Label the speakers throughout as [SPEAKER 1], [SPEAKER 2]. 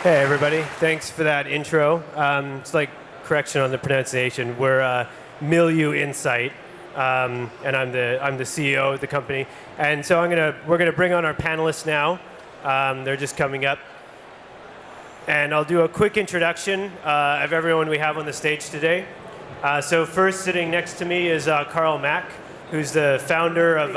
[SPEAKER 1] Hey everybody, thanks for that intro. It's like correction on the pronunciation. We're Milieu Insight, and I'm the CEO of the company. And so we're gonna bring on our panelists now. They're just coming up, and I'll do a quick introduction of everyone we have on the stage today. So first, sitting next to me is Karl, who's the founder of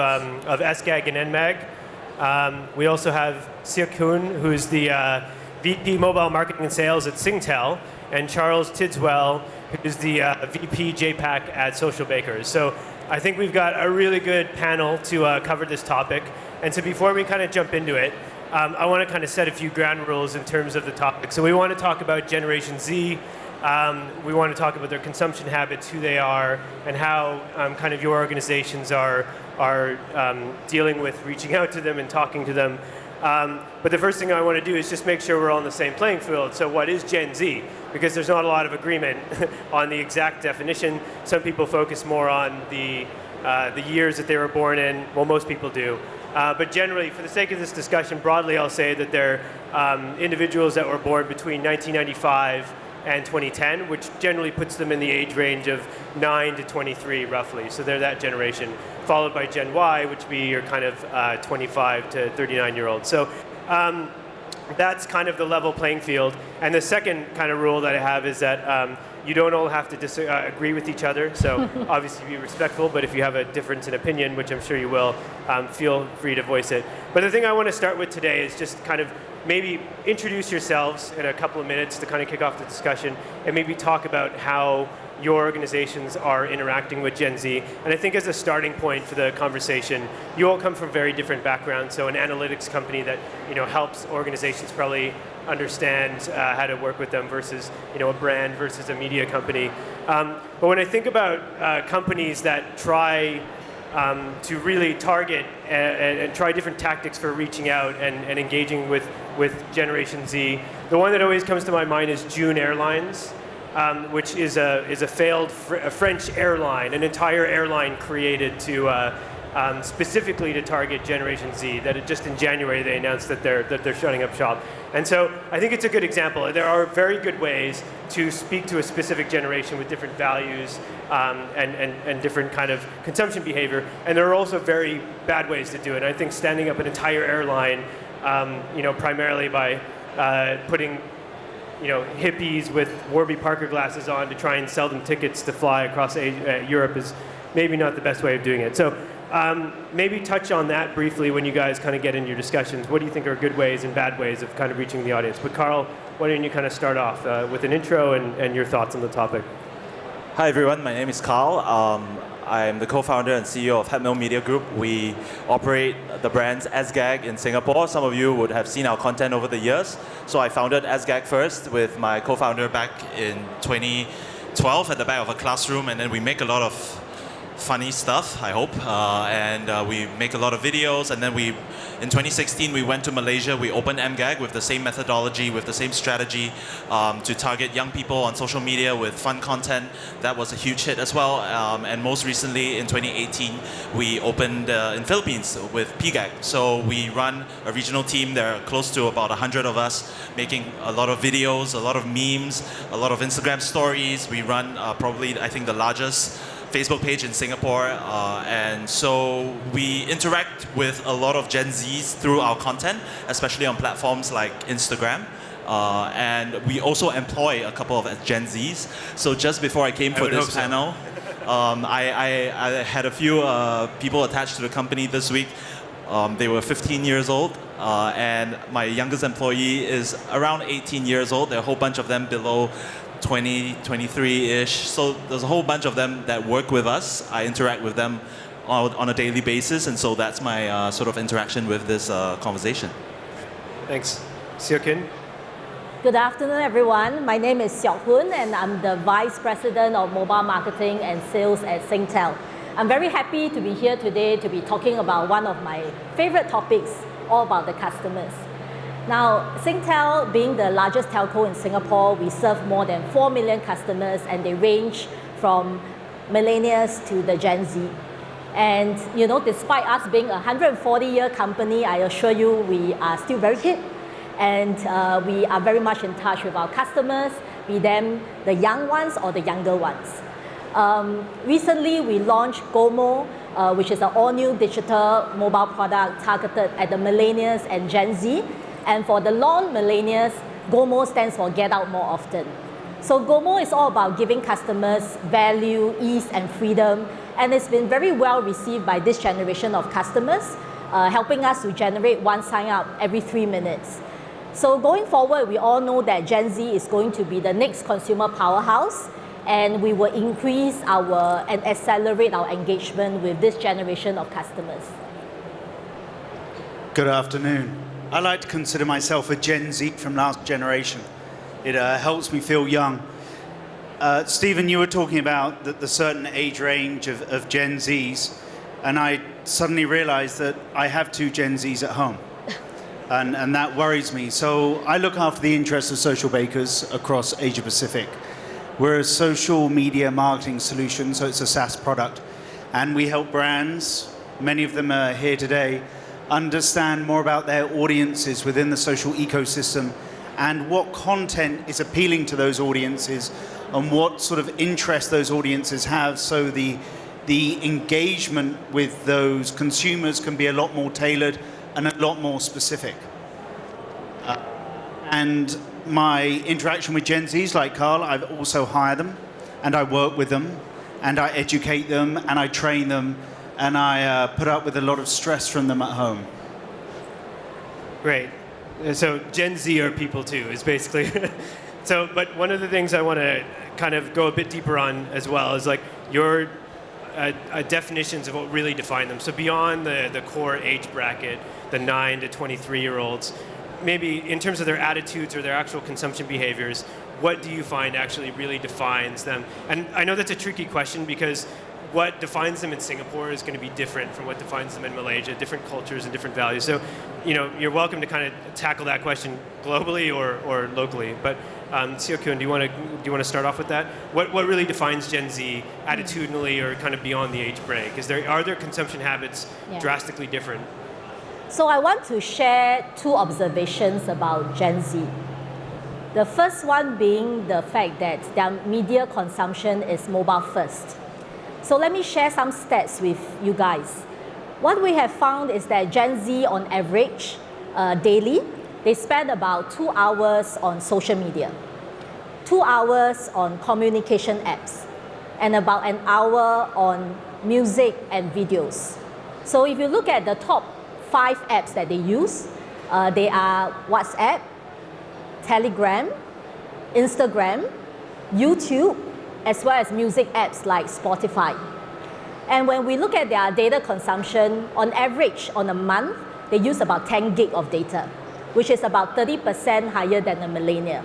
[SPEAKER 1] SGAG and MGAG. We also have Siok, Hoon, who's the VP Mobile Marketing and Sales at Singtel, and Charles Tidswell, who's the VP JAPAC at Socialbakers. So I think we've got a really good panel to cover this topic. And so before we kind of jump into it, I want to kind of set a few ground rules in terms of the topic. So we want to talk about Generation Z. We want to talk about their consumption habits, who they are, and how kind of your organizations are dealing with reaching out to them and talking to them. But the first thing I want to do is just make sure we're all on the same playing field. So what is Gen Z? Because there's not a lot of agreement on the exact definition. Some people focus more on the years that they were born in. Well, most people do. But generally, for the sake of this discussion, broadly I'll say that they're individuals that were born between 1995 and 2010, which generally puts them in the age range of 9 to 23, roughly. So they're that generation, followed by Gen Y, which would be your kind of 25 to 39-year-olds. So that's kind of the level playing field. And the second kind of rule that I have is that you don't all have to agree with each other. So obviously be respectful, but if you have a difference in opinion, which I'm sure you will, feel free to voice it. But the thing I want to start with today is just kind of maybe introduce yourselves in a couple of minutes to kind of kick off the discussion, and maybe talk about how your organizations are interacting with Gen Z. And I think as a starting point for the conversation, you all come from very different backgrounds. So an analytics company that helps organizations probably understand how to work with them versus a brand versus a media company. But when I think about companies that try to really target and try different tactics for reaching out and engaging with Generation Z, the one that always comes to my mind is June Airlines. Which is a failed French airline, an entire airline created to specifically to target Generation Z. That just in January they announced that they're shutting up shop. And so I think it's a good example. There are very good ways to speak to a specific generation with different values and different kind of consumption behavior. And there are also very bad ways to do it. And I think standing up an entire airline, primarily by putting hippies with Warby Parker glasses on to try and sell them tickets to fly across Europe is maybe not the best way of doing it. So maybe touch on that briefly when you guys kind of get into your discussions. What do you think are good ways and bad ways of kind of reaching the audience? But Karl, why don't you kind of start off with an intro and your thoughts on the topic?
[SPEAKER 2] Hi everyone, my name is Karl. I'm the co-founder and CEO of Hatmill Media Group. We operate the brands SGAG in Singapore. Some of you would have seen our content over the years. So I founded SGAG first with my co-founder back in 2012 at the back of a classroom, and then we make a lot of funny stuff, I hope, and we make a lot of videos, and then in 2016 we went to Malaysia. We opened MGAG with the same methodology, with the same strategy to target young people on social media with fun content. That was a huge hit as well, and most recently in 2018 we opened in Philippines with PGAG. So we run a regional team. There are close to about 100 of us making a lot of videos, a lot of memes, a lot of Instagram stories. We run probably, I think, the largest Facebook page in Singapore, and so we interact with a lot of Gen Zs through our content, especially on platforms like Instagram, and we also employ a couple of Gen Zs. So just before I came for this panel, I had a few people attached to the company this week. They were 15 years old, and my youngest employee is around 18 years old. There are a whole bunch of them below 20, 23-ish. So there's a whole bunch of them that work with us. I interact with them on a daily basis, and so that's my sort of interaction with this conversation.
[SPEAKER 1] Thanks. Siok.
[SPEAKER 3] Good afternoon, everyone. My name is Siok Hoon, and I'm the Vice President of Mobile Marketing and Sales at Singtel. I'm very happy to be here today to be talking about one of my favorite topics, all about the customers. Now, Singtel, being the largest telco in Singapore, we serve more than 4 million customers, and they range from millennials to the Gen Z. And despite us being a 140-year company, I assure you we are still very hip. And we are very much in touch with our customers, be them the young ones or the younger ones. Recently, we launched GOMO, which is an all-new digital mobile product targeted at the millennials and Gen Z. And for the non-millennials, GOMO stands for Get Out More Often. So GOMO is all about giving customers value, ease, and freedom. And it's been very well received by this generation of customers, helping us to generate one sign-up every 3 minutes. So going forward, we all know that Gen Z is going to be the next consumer powerhouse, and we will increase and accelerate our engagement with this generation of customers.
[SPEAKER 4] Good afternoon. I like to consider myself a Gen Z from last generation. It helps me feel young. Stephen, you were talking about the certain age range of Gen Zs, and I suddenly realized that I have 2 Gen Zs at home. And that worries me. So I look after the interests of Socialbakers across Asia Pacific. We're a social media marketing solution, so it's a SaaS product. And we help brands, many of them are here today, understand more about their audiences within the social ecosystem and what content is appealing to those audiences and what sort of interest those audiences have, so the engagement with those consumers can be a lot more tailored and a lot more specific. And my interaction with Gen Zs, like Karl, I also hire them, and I work with them, and I educate them, and I train them, and I put up with a lot of stress from them at home.
[SPEAKER 1] Great. So Gen Z are people too, is basically. But one of the things I want to kind of go a bit deeper on as well is like your definitions of what really define them. So beyond the core age bracket, the 9 to 23-year-olds, maybe in terms of their attitudes or their actual consumption behaviors, what do you find actually really defines them? And I know that's a tricky question because what defines them in Singapore is going to be different from what defines them in Malaysia, different cultures and different values. So, you're welcome to kind of tackle that question globally or locally. But Siok, do you want to start off with that? What really defines Gen Z attitudinally or kind of beyond the age break? Are their consumption habits drastically different?
[SPEAKER 3] So I want to share 2 observations about Gen Z. The first one being the fact that their media consumption is mobile first. So let me share some stats with you guys. What we have found is that Gen Z on average, daily, they spend about 2 hours on social media, 2 hours on communication apps, and about an hour on music and videos. So if you look at the top 5 apps that they use, they are WhatsApp, Telegram, Instagram, YouTube, as well as music apps like Spotify. And when we look at their data consumption, on average, on a month, they use about 10 gig of data, which is about 30% higher than a millennial.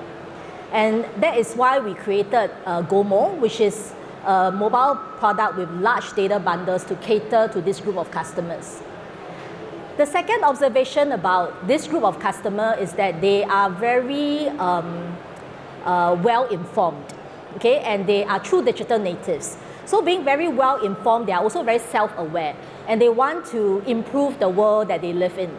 [SPEAKER 3] And that is why we created GOMO, which is a mobile product with large data bundles to cater to this group of customers. The second observation about this group of customers is that they are very well informed, okay? And they are true digital natives. So being very well informed, they are also very self-aware, and they want to improve the world that they live in.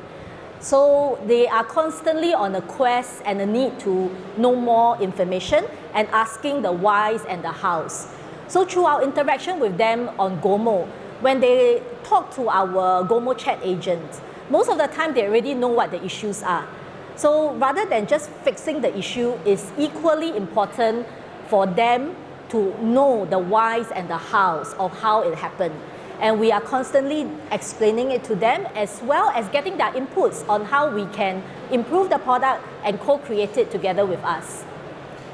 [SPEAKER 3] So they are constantly on a quest and a need to know more information and asking the whys and the hows. So through our interaction with them on GOMO, when they talk to our GOMO chat agent, most of the time they already know what the issues are. So rather than just fixing the issue, it's equally important for them to know the whys and the hows of how it happened. And we are constantly explaining it to them, as well as getting their inputs on how we can improve the product and co-create it together with us.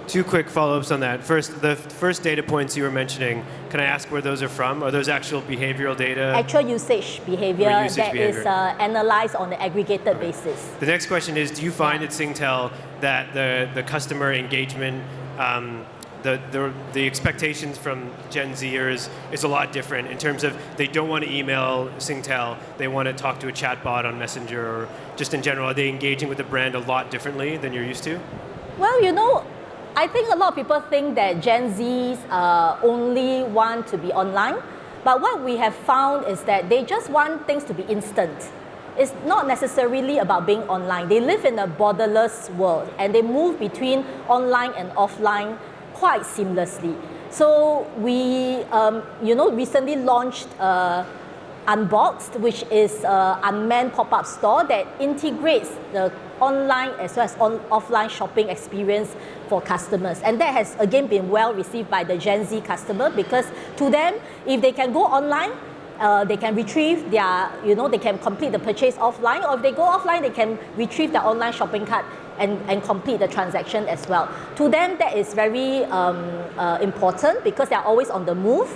[SPEAKER 1] 2 quick follow-ups on that. First, the first data points you were mentioning, can I ask where those are from? Are those actual behavioral data?
[SPEAKER 3] Actual usage behavior that is analyzed on an aggregated basis.
[SPEAKER 1] The next question is, do you find at Singtel that the customer engagement, the expectations from Gen Zers is a lot different in terms of they don't want to email Singtel, they want to talk to a chatbot on Messenger, or just in general, are they engaging with the brand a lot differently than you're used to?
[SPEAKER 3] Well, I think a lot of people think that Gen Zs only want to be online, but what we have found is that they just want things to be instant. it's not necessarily about being online. They live in a borderless world and they move between online and offline quite seamlessly. So we, recently launched Unboxed, which is an unmanned pop-up store that integrates the online as well as offline shopping experience for customers. And that has again been well received by the Gen Z customer, because to them, if they can go online, they can retrieve their, they can complete the purchase offline, or if they go offline, they can retrieve their online shopping cart and complete the transaction as well. To them, that is very important because they're always on the move.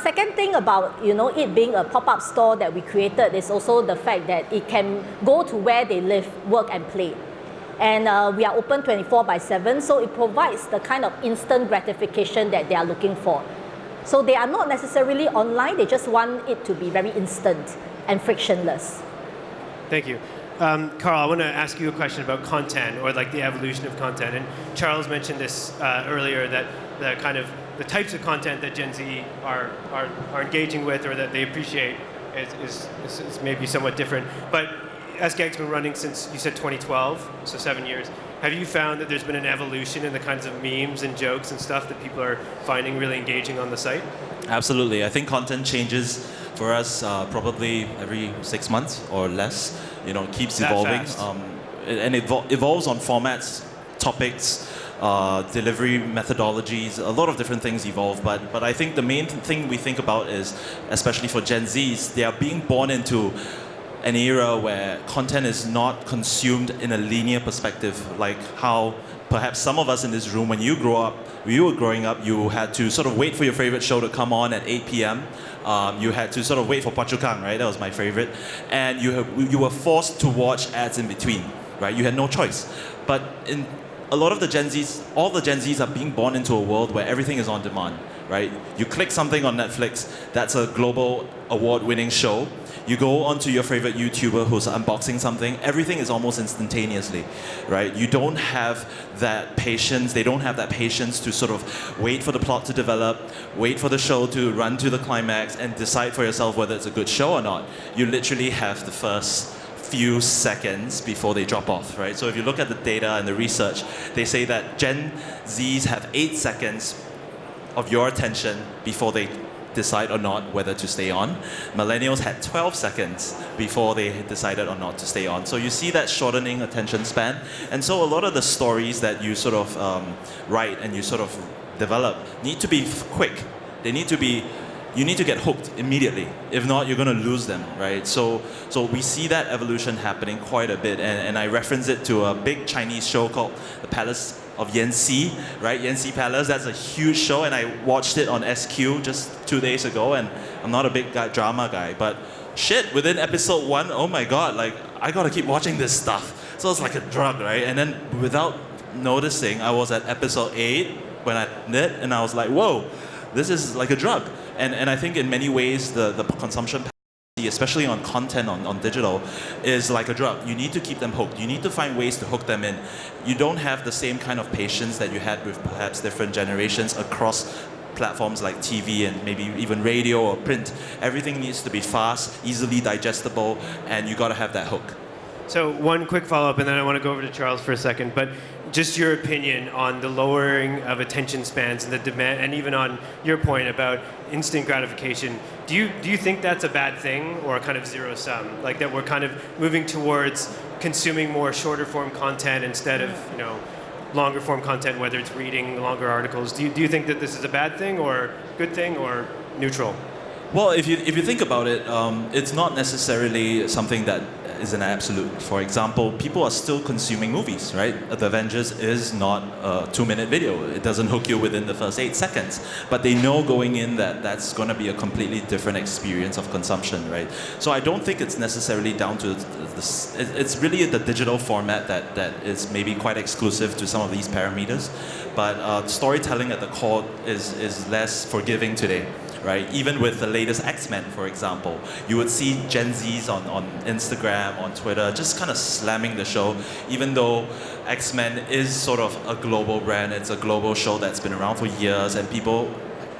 [SPEAKER 3] Second thing about it being a pop-up store that we created is also the fact that it can go to where they live, work and play. And we are open 24/7, so it provides the kind of instant gratification that they are looking for. So they are not necessarily online, they just want it to be very instant and frictionless.
[SPEAKER 1] Thank you. Karl, I want to ask you a question about content, or like the evolution of content. And Charles mentioned this earlier, that the types of content that Gen Z are engaging with, or that they appreciate, is maybe somewhat different. But SGAG's been running since, you said 2012, so 7 years. Have you found that there's been an evolution in the kinds of memes and jokes and stuff that people are finding really engaging on the site?
[SPEAKER 2] Absolutely. I think content changes for us probably every 6 months or less. It keeps
[SPEAKER 1] That
[SPEAKER 2] evolving.
[SPEAKER 1] fast.
[SPEAKER 2] And it evolves on formats, topics, delivery methodologies. A lot of different things evolve. But I think the main thing we think about is, especially for Gen Zs, they are being born into an era where content is not consumed in a linear perspective, like how perhaps some of us in this room, when you were growing up, you had to sort of wait for your favorite show to come on at 8 p.m. You had to sort of wait for Phua Chu Kang, right? That was my favorite. And you were forced to watch ads in between, right? You had no choice. But in a lot of the Gen Zs, all the Gen Zs are being born into a world where everything is on demand, right? You click something on Netflix, that's a global award-winning show. You go onto your favorite YouTuber who's unboxing something, everything is almost instantaneously, right? You don't have that patience, they don't have that patience to sort of wait for the plot to develop, wait for the show to run to the climax and decide for yourself whether it's a good show or not. You literally have the first few seconds before they drop off, right? So if you look at the data and the research, they say that Gen Zs have 8 seconds of your attention before they decide or not whether to stay on. Millennials had 12 seconds before they decided or not to stay on. So you see that shortening attention span. And so a lot of the stories that you sort of write and you sort of develop need to be quick. They need to be, you need to get hooked immediately. If not, you're going to lose them, right? So we see that evolution happening quite a bit. And I reference it to a big Chinese show called The Palace of Yanxi, right? Yanxi Palace, that's a huge show, and I watched it on SQ just 2 days ago, and I'm not a big drama guy, but shit, within episode 1, oh my god, like, I gotta keep watching this stuff. So it's like a drug, right? And then without noticing, I was at episode 8 when I did, and I was like, whoa, this is like a drug. And I think in many ways, the consumption, especially on content on digital, is like a drug. You need to keep them hooked. You need to find ways to hook them in. You don't have the same kind of patience that you had with perhaps different generations across platforms like TV and maybe even radio or print. Everything needs to be fast, easily digestible, and you gotta have that hook.
[SPEAKER 1] So one quick follow-up, and then I want to go over to Charles for a second. But just your opinion on the lowering of attention spans and the demand, and even on your point about instant gratification. Do you think that's a bad thing, or a kind of zero sum? Like that we're kind of moving towards consuming more shorter form content instead of longer form content, whether it's reading longer articles. Do you think that this is a bad thing, or good thing, or neutral?
[SPEAKER 2] Well, if you think about it, it's not necessarily something that is an absolute. For example, people are still consuming movies, right? The Avengers is not a 2-minute video. It doesn't hook you within the first 8 seconds. But they know going in that that's going to be a completely different experience of consumption, right? So I don't think it's necessarily down to this. It's really the digital format that is maybe quite exclusive to some of these parameters. But storytelling at the core is less forgiving today. Right? Even with the latest X-Men, for example, you would see Gen Zs on Instagram, on Twitter, just kind of slamming the show, even though X-Men is sort of a global brand. It's a global show that's been around for years, and people,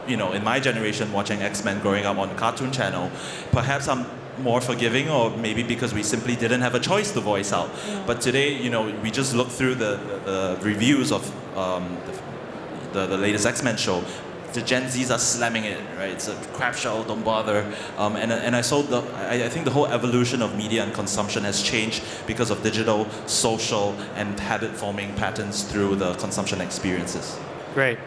[SPEAKER 2] in my generation watching X-Men growing up on Cartoon Channel, perhaps I'm more forgiving, or maybe because we simply didn't have a choice to voice out. But today, we just look through the reviews of the latest X-Men show. The Gen Zs are slamming it, right? It's a crap show, don't bother. And I think the whole evolution of media and consumption has changed because of digital, social, and habit-forming patterns through the consumption experiences.
[SPEAKER 1] Great.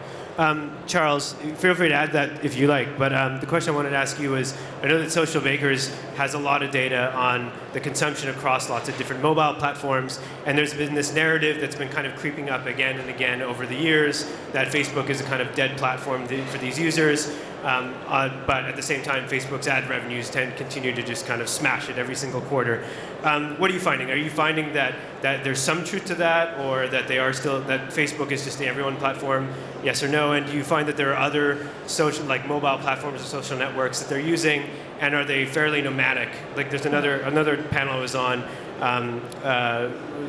[SPEAKER 1] Charles, feel free to add that if you like, but the question I wanted to ask you is, I know that Socialbakers has a lot of data on the consumption across lots of different mobile platforms, and there's been this narrative that's been kind of creeping up again and again over the years that Facebook is a kind of dead platform for these users, but at the same time, Facebook's ad revenues continue to just kind of smash it every single quarter. What are you finding? Are you finding that there's some truth to that, or that that Facebook is just the everyone platform? Yes or no? And do you find that there are other social, like mobile platforms or social networks that they're using, and are they fairly nomadic? Like there's another panel I was on.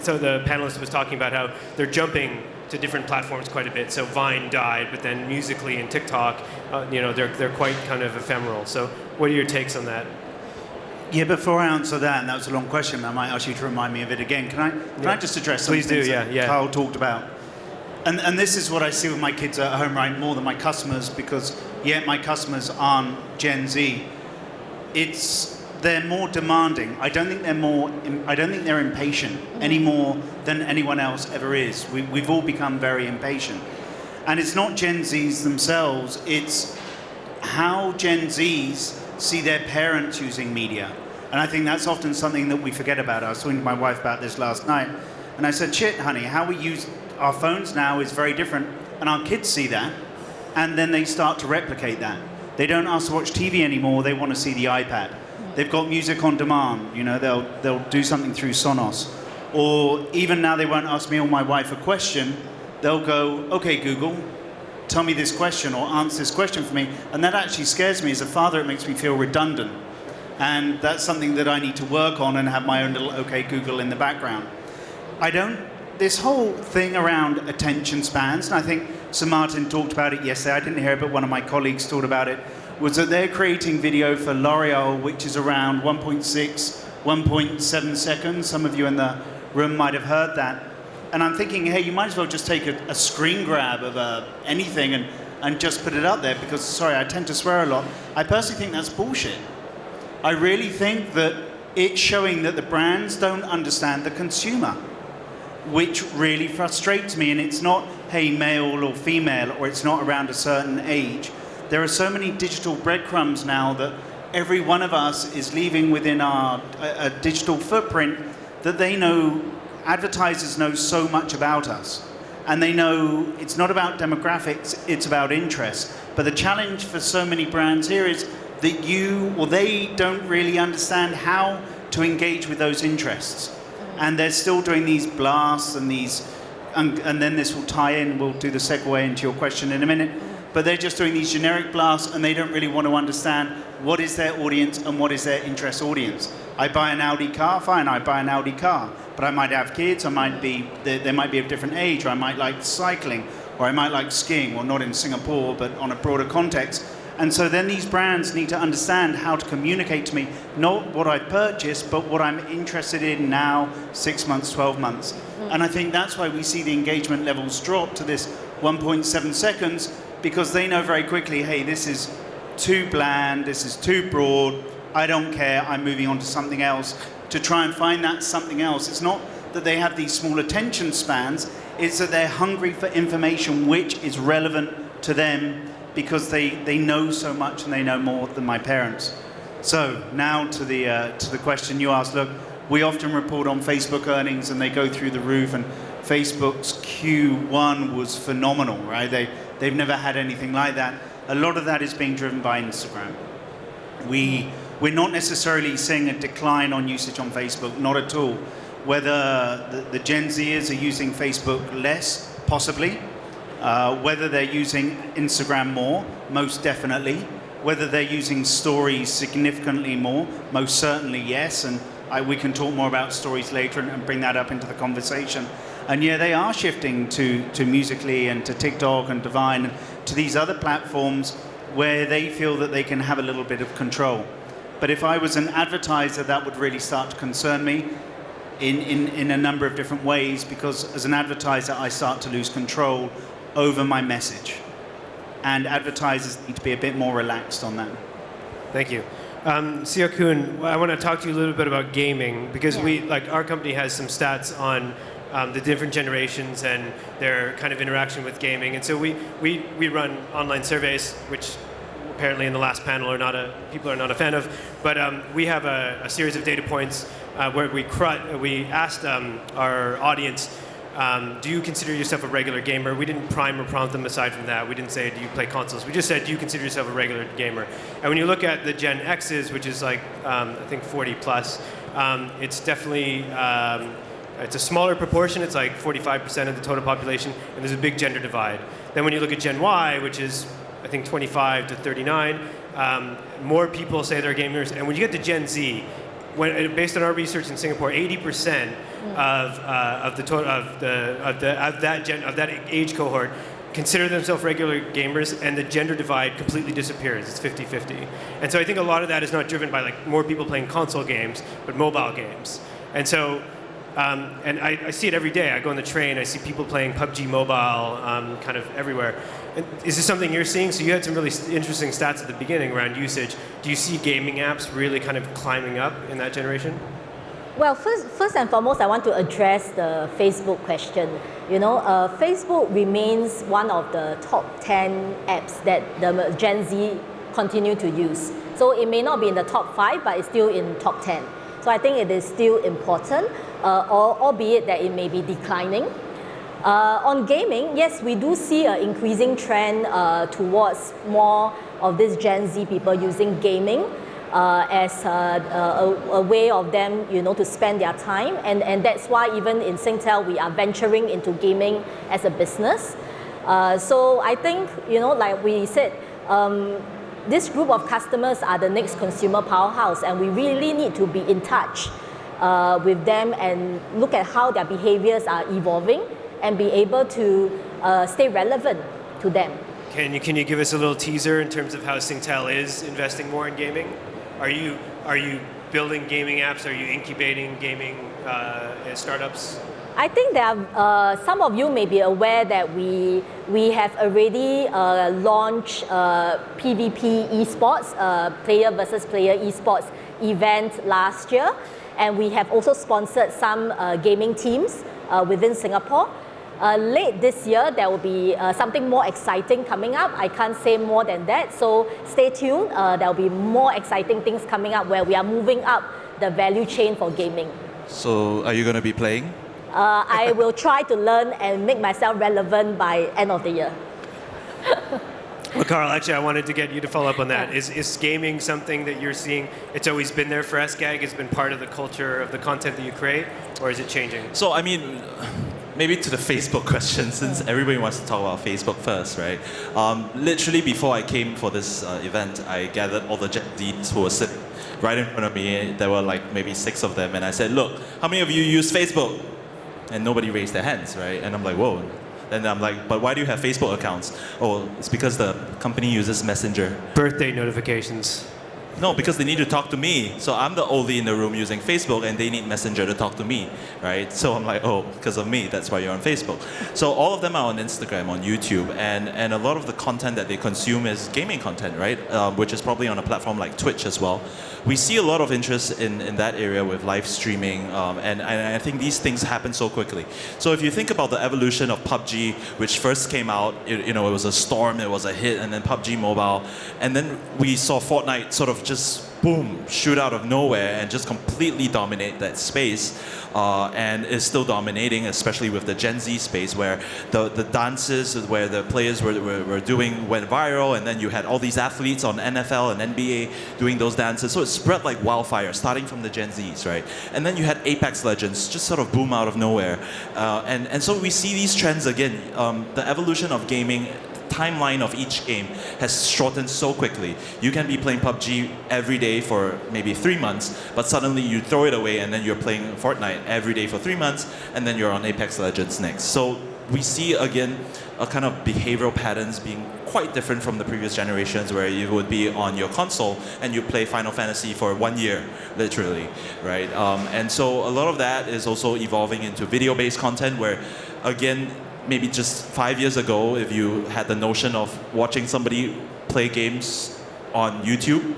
[SPEAKER 1] So the panelist was talking about how they're jumping to different platforms quite a bit. So Vine died, but then Musical.ly and TikTok, they're quite kind of ephemeral. So what are your takes on that?
[SPEAKER 4] Yeah, before I answer that, and that was a long question, I might ask you to remind me of it again. Can I just address some
[SPEAKER 1] Please
[SPEAKER 4] things
[SPEAKER 1] do,
[SPEAKER 4] that
[SPEAKER 1] yeah.
[SPEAKER 4] Karl talked about? And this is what I see with my kids at home, right, more than my customers, because my customers aren't Gen Z. They're more demanding. I don't think they're impatient any more than anyone else ever is. We've all become very impatient. And it's not Gen Zs themselves, it's how Gen Zs see their parents using media. And I think that's often something that we forget about. I was talking to my wife about this last night, and I said, shit, honey, how we use our phones now is very different. And our kids see that, and then they start to replicate that. They don't ask to watch TV anymore, they want to see the iPad. They've got music on demand, they'll do something through Sonos. Or even now they won't ask me or my wife a question, they'll go, okay, Google, tell me this question or answer this question for me. And that actually scares me. As a father, it makes me feel redundant. And that's something that I need to work on and have my own little okay, Google in the background. This whole thing around attention spans, and I think Sir Martin talked about it yesterday, I didn't hear it, but one of my colleagues talked about it, was that they're creating video for L'Oreal, which is around 1.6, 1.7 seconds. Some of you in the room might have heard that. And I'm thinking, hey, you might as well just take a screen grab of anything and just put it up there, because, sorry, I tend to swear a lot. I personally think that's bullshit. I really think that it's showing that the brands don't understand the consumer, which really frustrates me. And it's not, hey, male or female, or it's not around a certain age. There are so many digital breadcrumbs now that every one of us is leaving within our a digital footprint that they know, advertisers know so much about us. And they know it's not about demographics, it's about interest. But the challenge for so many brands here is that they don't really understand how to engage with those interests. And they're still doing these blasts and and then this will tie in, we'll do the segue into your question in a minute. But they're just doing these generic blasts, and they don't really want to understand what is their audience and what is their interest audience. I buy an Audi car, fine, I buy an Audi car, but I might have kids, they might be of a different age, or I might like cycling, or I might like skiing, or not in Singapore, but on a broader context. And so then these brands need to understand how to communicate to me, not what I purchased, but what I'm interested in now, 6 months, 12 months. And I think that's why we see the engagement levels drop to this 1.7 seconds, because they know very quickly, hey, this is too bland, this is too broad, I don't care, I'm moving on to something else, to try and find that something else. It's not that they have these small attention spans, it's that they're hungry for information which is relevant to them, because they know so much and they know more than my parents. So now to the question you asked. Look, we often report on Facebook earnings and they go through the roof, and Facebook's Q1 was phenomenal, right? They've never had anything like that. A lot of that is being driven by Instagram. We're not necessarily seeing a decline on usage on Facebook, not at all. Whether the Gen Zers are using Facebook less, possibly. Whether they're using Instagram more, most definitely. Whether they're using stories significantly more, most certainly yes. And we can talk more about stories later and bring that up into the conversation. And yeah, they are shifting to Musical.ly and to TikTok and to Vine and to these other platforms where they feel that they can have a little bit of control. But if I was an advertiser, that would really start to concern me in a number of different ways, because as an advertiser, I start to lose control over my message. And advertisers need to be a bit more relaxed on that.
[SPEAKER 1] Thank you. Siok, Hoon, I want to talk to you a little bit about gaming, because our company has some stats on the different generations and their kind of interaction with gaming. And so we run online surveys, which apparently in the last panel people are not a fan of. But we have a series of data points where we asked our audience, do you consider yourself a regular gamer? We didn't prime or prompt them aside from that. We didn't say, do you play consoles? We just said, do you consider yourself a regular gamer? And when you look at the Gen X's, which is like, I think 40 plus, it's definitely, it's a smaller proportion. It's like 45% of the total population, and there's a big gender divide. Then when you look at Gen Y, which is, I think, 25 to 39, more people say they're gamers. And when you get to Gen Z, based on our research in Singapore, 80% of that age cohort consider themselves regular gamers, and the gender divide completely disappears. It's 50-50. And so I think a lot of that is not driven by like more people playing console games, but mobile games. And so, and I see it every day. I go on the train, I see people playing PUBG Mobile kind of everywhere. And is this something you're seeing? So you had some really interesting stats at the beginning around usage. Do you see gaming apps really kind of climbing up in that generation?
[SPEAKER 3] Well, first and foremost, I want to address the Facebook question. You know, Facebook remains one of the top 10 apps that the Gen Z continue to use. So it may not be in the top 5, but it's still in top 10. So I think it is still important, albeit that it may be declining. On gaming, yes, we do see an increasing trend towards more of these Gen Z people using gaming as a way of them, you know, to spend their time. And that's why even in Singtel, we are venturing into gaming as a business. So I think, you know, like we said, this group of customers are the next consumer powerhouse, and we really need to be in touch with them and look at how their behaviors are evolving and be able to stay relevant to them.
[SPEAKER 1] Can you give us a little teaser in terms of how Singtel is investing more in gaming? Are you building gaming apps? Are you incubating gaming startups?
[SPEAKER 3] I think that some of you may be aware that we have already launched PvP esports, player versus player esports event last year, and we have also sponsored some gaming teams within Singapore. Late this year, there will be something more exciting coming up. I can't say more than that, so stay tuned. There will be more exciting things coming up where we are moving up the value chain for gaming.
[SPEAKER 2] So are you going to be playing?
[SPEAKER 3] I will try to learn and make myself relevant by end of the year.
[SPEAKER 1] Well, Karl, actually, I wanted to get you to follow up on that. Is gaming something that you're seeing? It's always been there for SGAG. It's been part of the culture of the content that you create, or is it changing?
[SPEAKER 2] So, I mean, maybe to the Facebook question, since everybody wants to talk about Facebook first, right? Literally before I came for this event, I gathered all the Gen Zs who were sitting right in front of me. There were like maybe 6 of them, and I said, look, how many of you use Facebook? And nobody raised their hands, right? And I'm like, whoa. Then I'm like, but why do you have Facebook accounts? Oh, it's because the company uses Messenger.
[SPEAKER 1] Birthday notifications.
[SPEAKER 2] No, because they need to talk to me. So I'm the oldie in the room using Facebook, and they need Messenger to talk to me, right? So I'm like, oh, because of me, that's why you're on Facebook. So all of them are on Instagram, on YouTube, and a lot of the content that they consume is gaming content, right? Which is probably on a platform like Twitch as well. We see a lot of interest in that area with live streaming, and I think these things happen so quickly. So if you think about the evolution of PUBG, which first came out, it was a storm, it was a hit, and then PUBG Mobile, and then we saw Fortnite sort of just boom, shoot out of nowhere and just completely dominate that space, and is still dominating, especially with the Gen Z space, where the dances where the players were doing went viral, and then you had all these athletes on NFL and NBA doing those dances. So it spread like wildfire, starting from the Gen Zs, right? And then you had Apex Legends just sort of boom out of nowhere, and so we see these trends again. The evolution of gaming timeline of each game has shortened so quickly. You can be playing PUBG every day for maybe 3 months, but suddenly you throw it away and then you're playing Fortnite every day for 3 months, and then you're on Apex Legends next. So we see, again, a kind of behavioral patterns being quite different from the previous generations, where you would be on your console and you play Final Fantasy for 1 year, literally, right? And so a lot of that is also evolving into video-based content, where, again, maybe just 5 years ago, if you had the notion of watching somebody play games on YouTube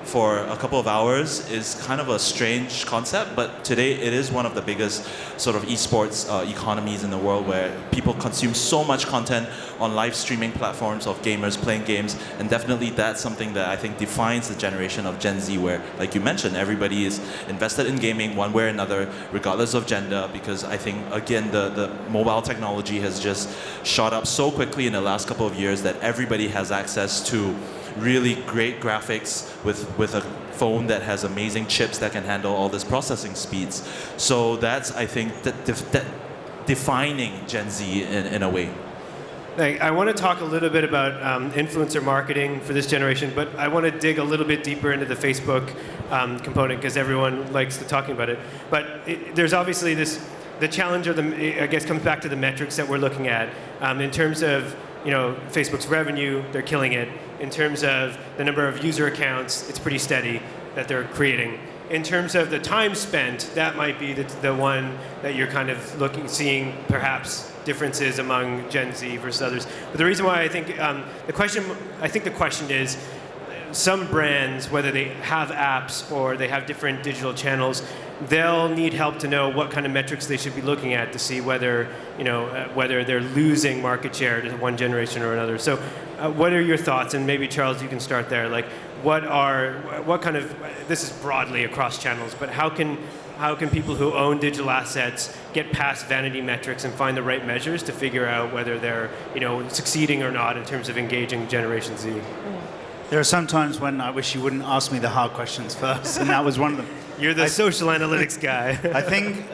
[SPEAKER 2] for a couple of hours is kind of a strange concept, but today it is one of the biggest sort of esports economies in the world, where people consume so much content on live streaming platforms of gamers playing games, and definitely that's something that I think defines the generation of Gen Z, where, like you mentioned, everybody is invested in gaming one way or another, regardless of gender, because I think, again, the mobile technology has just shot up so quickly in the last couple of years that everybody has access to really great graphics with a phone that has amazing chips that can handle all this processing speeds. So that's, I think, that defining Gen Z in a way.
[SPEAKER 1] I want to talk a little bit about influencer marketing for this generation, but I want to dig a little bit deeper into the Facebook component, because everyone likes to talking about it. But there's obviously the challenge of I guess, comes back to the metrics that we're looking at in terms of, Facebook's revenue. They're killing it. In terms of the number of user accounts, it's pretty steady that they're creating. In terms of the time spent, that might be the one that you're kind of seeing perhaps differences among Gen Z versus others. But the reason why I think the question is, some brands, whether they have apps or they have different digital channels, they'll need help to know what kind of metrics they should be looking at to see whether, whether they're losing market share to one generation or another. So what are your thoughts? And maybe, Charles, you can start there. Like, this is broadly across channels, but how can people who own digital assets get past vanity metrics and find the right measures to figure out whether they're, succeeding or not in terms of engaging Generation Z?
[SPEAKER 4] There are some times when I wish you wouldn't ask me the hard questions first, and that was one of them.
[SPEAKER 1] You're the social analytics guy.
[SPEAKER 4] I think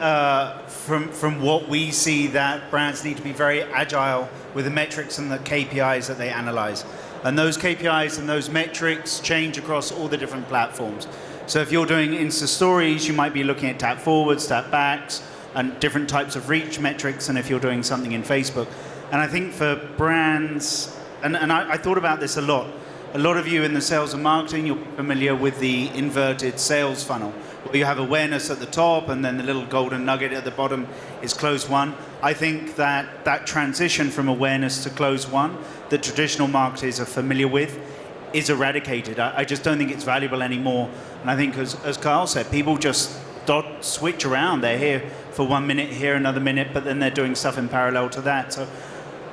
[SPEAKER 4] from what we see, that brands need to be very agile with the metrics and the KPIs that they analyze. And those KPIs and those metrics change across all the different platforms. So if you're doing Insta stories, you might be looking at tap forwards, tap backs, and different types of reach metrics, and if you're doing something in Facebook. And I think for brands, and I thought about this a lot. A lot of you in the sales and marketing, you're familiar with the inverted sales funnel, where you have awareness at the top and then the little golden nugget at the bottom is close won. I think that transition from awareness to close won that traditional marketers are familiar with is eradicated. I just don't think it's valuable anymore. And I think, as Karl said, people just switch around. They're here for 1 minute, here another minute, but then they're doing stuff in parallel to that. So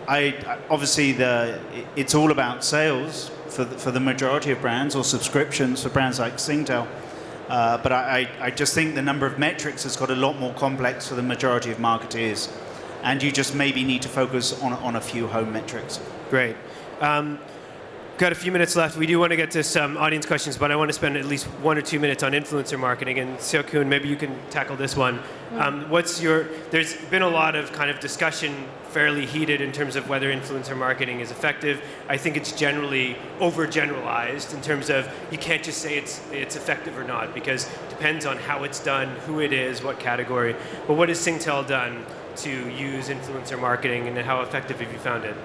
[SPEAKER 4] obviously it's all about sales for the majority of brands, or subscriptions for brands like Singtel. But I just think the number of metrics has got a lot more complex for the majority of marketeers. And you just maybe need to focus on a few home metrics.
[SPEAKER 1] Great. Got a few minutes left. We do want to get to some audience questions, but I want to spend at least 1 or 2 minutes on influencer marketing. And Siok, Hoon, maybe you can tackle this one. There's been a lot of kind of discussion, fairly heated, in terms of whether influencer marketing is effective. I think it's generally overgeneralized in terms of you can't just say it's effective or not, because it depends on how it's done, who it is, what category. But what has Singtel done to use influencer marketing, and how effective have you found it?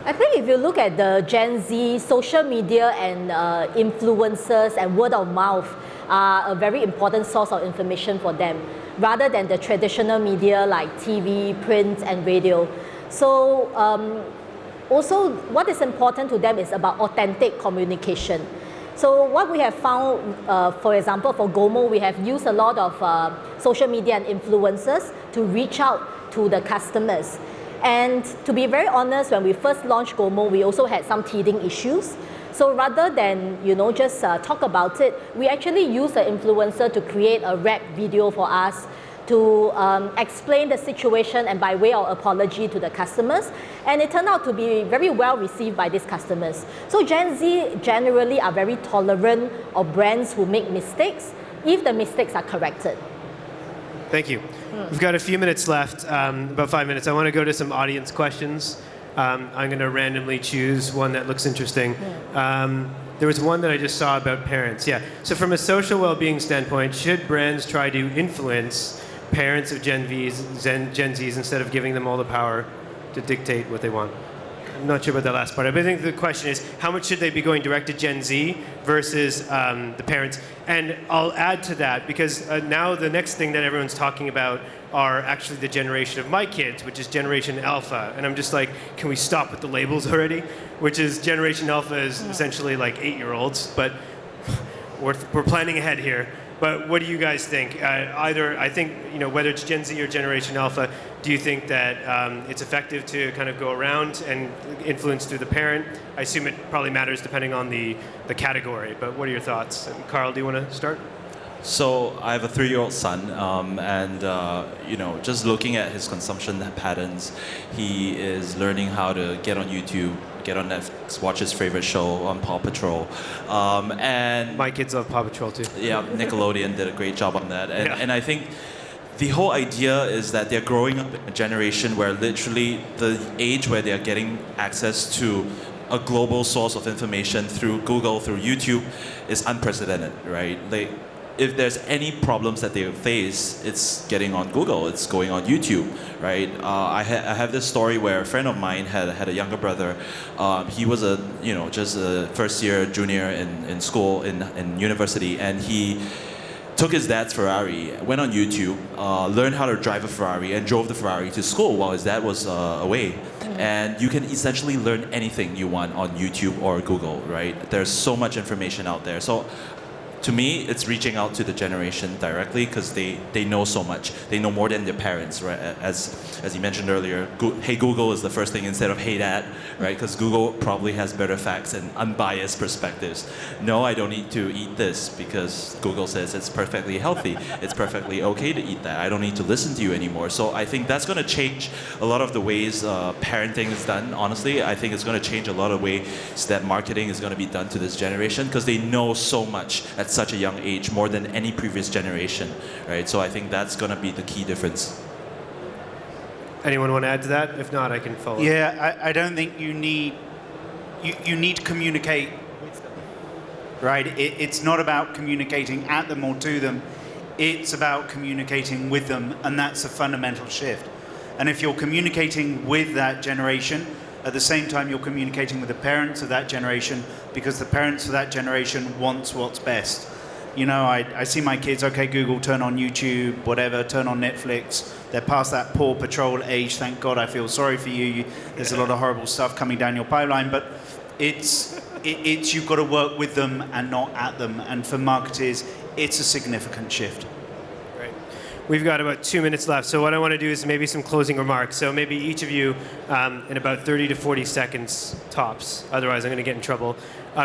[SPEAKER 3] I think if you look at the Gen Z, social media and influencers and word of mouth are a very important source of information for them, rather than the traditional media like TV, print, and radio. So also what is important to them is about authentic communication. So what we have found, for example, for Gomo, we have used a lot of social media and influencers to reach out to the customers. And to be very honest, when we first launched Gomo, we also had some teething issues. So rather than just talk about it, we actually used an influencer to create a rap video for us to explain the situation and by way of apology to the customers. And it turned out to be very well received by these customers. So Gen Z generally are very tolerant of brands who make mistakes if the mistakes are corrected.
[SPEAKER 1] Thank you. We've got a few minutes left, about 5 minutes. I want to go to some audience questions. I'm going to randomly choose one that looks interesting. There was one that I just saw about parents. Yeah. So from a social well-being standpoint, should brands try to influence parents of Gen Zs instead of giving them all the power to dictate what they want? I'm not sure about that last part. But I think the question is, how much should they be going direct to Gen Z versus the parents? And I'll add to that, because now the next thing that everyone's talking about are actually the generation of my kids, which is Generation Alpha. And I'm just like, can we stop with the labels already? Which is Generation Alpha is essentially like 8-year-olds, but we're planning ahead here. But what do you guys think? I think, whether it's Gen Z or Generation Alpha, do you think that it's effective to kind of go around and influence through the parent? I assume it probably matters depending on the category, but what are your thoughts? And Karl, do you want to start?
[SPEAKER 2] So I have a 3-year-old son, and just looking at his consumption patterns, he is learning how to get on YouTube, get on Netflix, watch his favorite show on Paw Patrol, and
[SPEAKER 1] my kids love Paw Patrol too.
[SPEAKER 2] Yeah, Nickelodeon did a great job on that, and
[SPEAKER 1] Yeah.
[SPEAKER 2] I think the whole idea is that they're growing up in a generation where literally the age where they're getting access to a global source of information through Google, through YouTube, is unprecedented, right? If there's any problems that they face, it's getting on Google, it's going on YouTube, right? I have this story where a friend of mine had a younger brother. He was just a first year junior in school, in university, and he took his dad's Ferrari, went on YouTube, learned how to drive a Ferrari, and drove the Ferrari to school while his dad was away. And you can essentially learn anything you want on YouTube or Google, right? There's so much information out there. So to me, it's reaching out to the generation directly because they know so much. They know more than their parents, right? As you mentioned earlier, hey Google is the first thing instead of hey dad, right? Because Google probably has better facts and unbiased perspectives. No, I don't need to eat this because Google says it's perfectly healthy. It's perfectly okay to eat that. I don't need to listen to you anymore. So I think that's going to change a lot of the ways parenting is done. Honestly, I think it's going to change a lot of ways that marketing is going to be done to this generation because they know so much at such a young age, more than any previous generation, right? So I think that's going to be the key difference.
[SPEAKER 1] Anyone want to add to that? If not, I can follow.
[SPEAKER 4] Yeah, I don't think you need to communicate, right? It's not about communicating at them or to them. It's about communicating with them, and that's a fundamental shift. And if you're communicating with that generation, at the same time you're communicating with the parents of that generation, because the parents of that generation wants what's best. I see my kids, okay, Google, turn on YouTube, whatever, turn on Netflix. They're past that Paw Patrol age, thank God. I feel sorry for you. There's a lot of horrible stuff coming down your pipeline, but it's you've got to work with them and not at them. And for marketers, it's a significant shift.
[SPEAKER 1] Great. We've got about 2 minutes left, so what I want to do is maybe some closing remarks. So maybe each of you, in about 30 to 40 seconds tops, otherwise I'm going to get in trouble,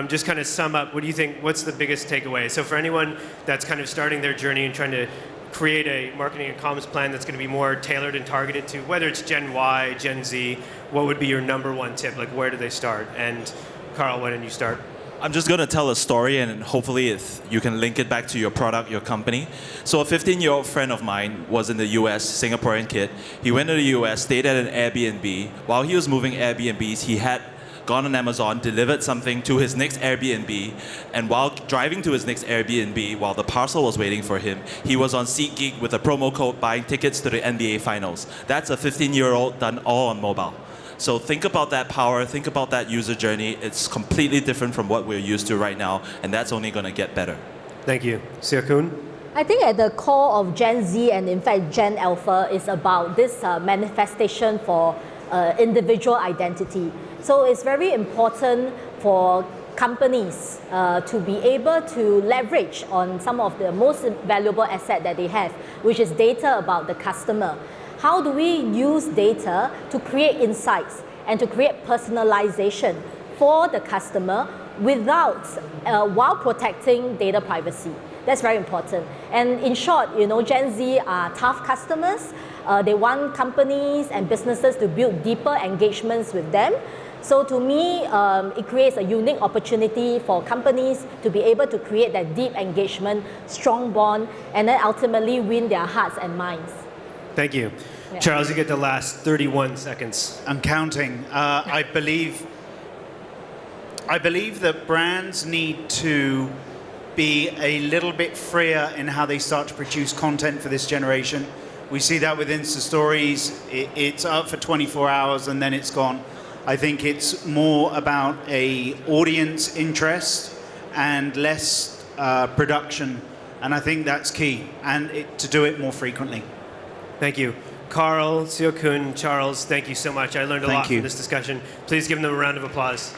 [SPEAKER 1] just kind of sum up, what do you think, what's the biggest takeaway? So for anyone that's kind of starting their journey and trying to create a marketing and comms plan that's going to be more tailored and targeted to whether it's Gen Y, Gen Z, what would be your number one tip? Like, where do they start? And Karl, why don't you start?
[SPEAKER 2] I'm just going to tell a story, and hopefully you can link it back to your product, your company. So a 15-year-old friend of mine was in the US, Singaporean kid. He went to the US, stayed at an Airbnb. While he was moving Airbnbs, he had gone on Amazon, delivered something to his next Airbnb, and while driving to his next Airbnb, while the parcel was waiting for him, he was on SeatGeek with a promo code buying tickets to the NBA Finals. That's a 15-year-old done all on mobile. So think about that power, think about that user journey. It's completely different from what we're used to right now, and that's only going to get better.
[SPEAKER 1] Thank you. Siok.
[SPEAKER 3] I think at the core of Gen Z and in fact Gen Alpha is about this manifestation for individual identity. So it's very important for companies to be able to leverage on some of the most valuable asset that they have, which is data about the customer. How do we use data to create insights and to create personalization for the customer while protecting data privacy? That's very important. And in short, Gen Z are tough customers. They want companies and businesses to build deeper engagements with them. So to me, it creates a unique opportunity for companies to be able to create that deep engagement, strong bond, and then ultimately win their hearts and minds.
[SPEAKER 1] Thank you.
[SPEAKER 3] Yeah.
[SPEAKER 1] Charles, you get the last 31 seconds.
[SPEAKER 4] I'm counting. I believe that brands need to be a little bit freer in how they start to produce content for this generation. We see that with Insta Stories. It's up for 24 hours and then it's gone. I think it's more about a audience interest and less production, and I think that's key, and to do it more frequently.
[SPEAKER 1] Thank you. Karl, Siok, Hoon, Charles, thank you so much. I learned a lot from this discussion. Please give them a round of applause.